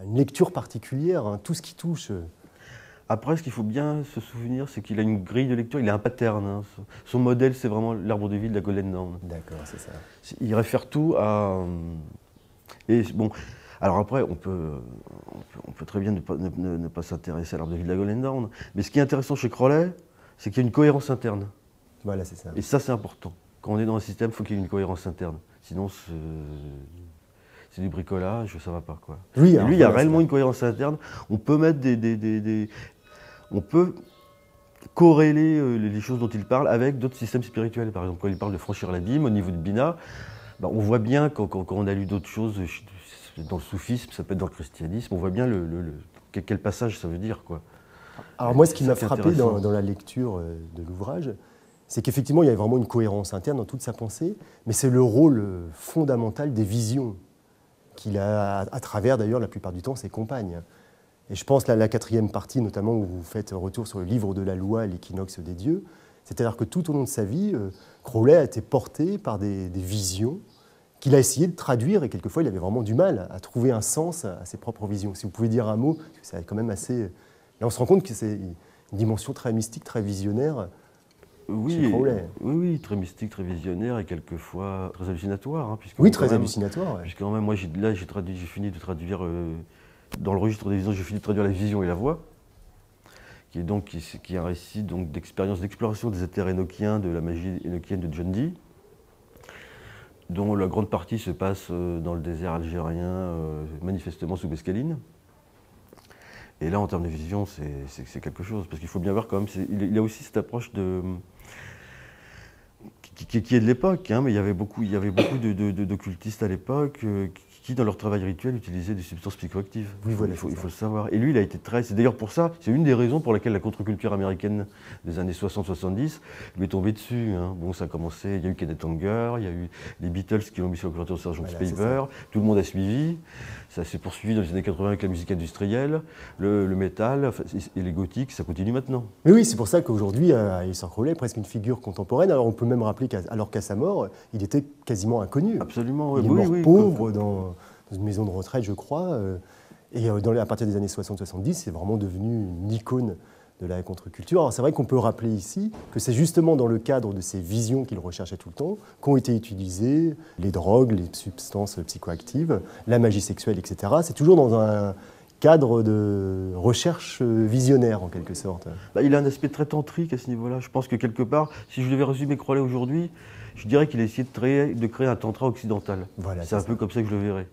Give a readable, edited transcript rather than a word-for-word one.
une lecture particulière, hein, tout ce qui touche. Après, ce qu'il faut bien se souvenir, c'est qu'il a une grille de lecture, il a un pattern. Hein. Son modèle, c'est vraiment l'arbre de vie de la Golden Dawn. D'accord, c'est ça. Il réfère tout à... Et bon, alors après, on peut très bien ne pas s'intéresser à l'arbre de vie de la Golden Dawn. Mais ce qui est intéressant chez Crowley, c'est qu'il y a une cohérence interne. Voilà, c'est ça. Et ça, c'est important. Quand on est dans un système, il faut qu'il y ait une cohérence interne. Sinon, c'est du bricolage, ça ne va pas, quoi. Oui, et lui, il y a réellement une cohérence interne. On peut mettre on peut corréler les choses dont il parle avec d'autres systèmes spirituels. Par exemple, quand il parle de franchir l'abîme au niveau de Bina, ben, on voit bien, quand on a lu d'autres choses, dans le soufisme, ça peut être dans le christianisme, on voit bien quel passage ça veut dire, quoi. Alors moi, ce qui m'a frappé dans la lecture de l'ouvrage, c'est qu'effectivement, il y a vraiment une cohérence interne dans toute sa pensée, mais c'est le rôle fondamental des visions qu'il a, à travers d'ailleurs la plupart du temps ses compagnes. Et je pense à la quatrième partie, notamment où vous faites retour sur le livre de la loi, l'équinoxe des dieux, c'est-à-dire que tout au long de sa vie, Crowley a été porté par des visions qu'il a essayé de traduire, et quelquefois il avait vraiment du mal à trouver un sens à ses propres visions. Si vous pouvez dire un mot, c'est quand même assez... Là on se rend compte que c'est une dimension très mystique, très visionnaire. Oui, oui, très mystique, très visionnaire et quelquefois très hallucinatoire. Hein, oui, très hallucinatoire. Ouais. Puisque quand même, moi, j'ai fini de traduire, dans le registre des visions, j'ai fini de traduire la vision et la voix, qui est un récit d'expérience, d'exploration des éthers énochiens, de la magie énochienne de John Dee, dont la grande partie se passe dans le désert algérien, manifestement sous mescaline. Et là, en termes de vision, c'est quelque chose, parce qu'il faut bien voir quand même, il a aussi cette approche qui est de l'époque, hein, mais il y avait beaucoup d'occultistes à l'époque qui, dans leur travail rituel, utilisaient des substances psychoactives. Oui, voilà, il faut le savoir. Et lui, il a été c'est d'ailleurs pour ça, c'est une des raisons pour laquelle la contre-culture américaine des années 60-70 lui est tombée dessus. Hein. Bon, ça a commencé, il y a eu Kenneth Anger, il y a eu les Beatles qui l'ont mis sur la couverture de Sgt. Pepper, tout le monde a suivi. Ça s'est poursuivi dans les années 80 avec la musique industrielle, le métal et les gothiques, ça continue maintenant. Mais oui, c'est pour ça qu'aujourd'hui, Aleister Crowley est presque une figure contemporaine. Alors on peut même rappeler qu'à sa mort, il était quasiment inconnu. Absolument, il est mort pauvre dans une maison de retraite, je crois. Et à partir des années 60-70, c'est vraiment devenu une icône de la contre-culture. Alors c'est vrai qu'on peut rappeler ici que c'est justement dans le cadre de ces visions qu'il recherchait tout le temps qu'ont été utilisées les drogues, les substances psychoactives, la magie sexuelle, etc. C'est toujours dans un cadre de recherche visionnaire, en quelque sorte. Bah, il a un aspect très tantrique à ce niveau-là. Je pense que quelque part, si je devais résumer Crowley aujourd'hui, je dirais qu'il a essayé de créer un tantra occidental. Voilà, c'est un peu comme ça que je le verrais.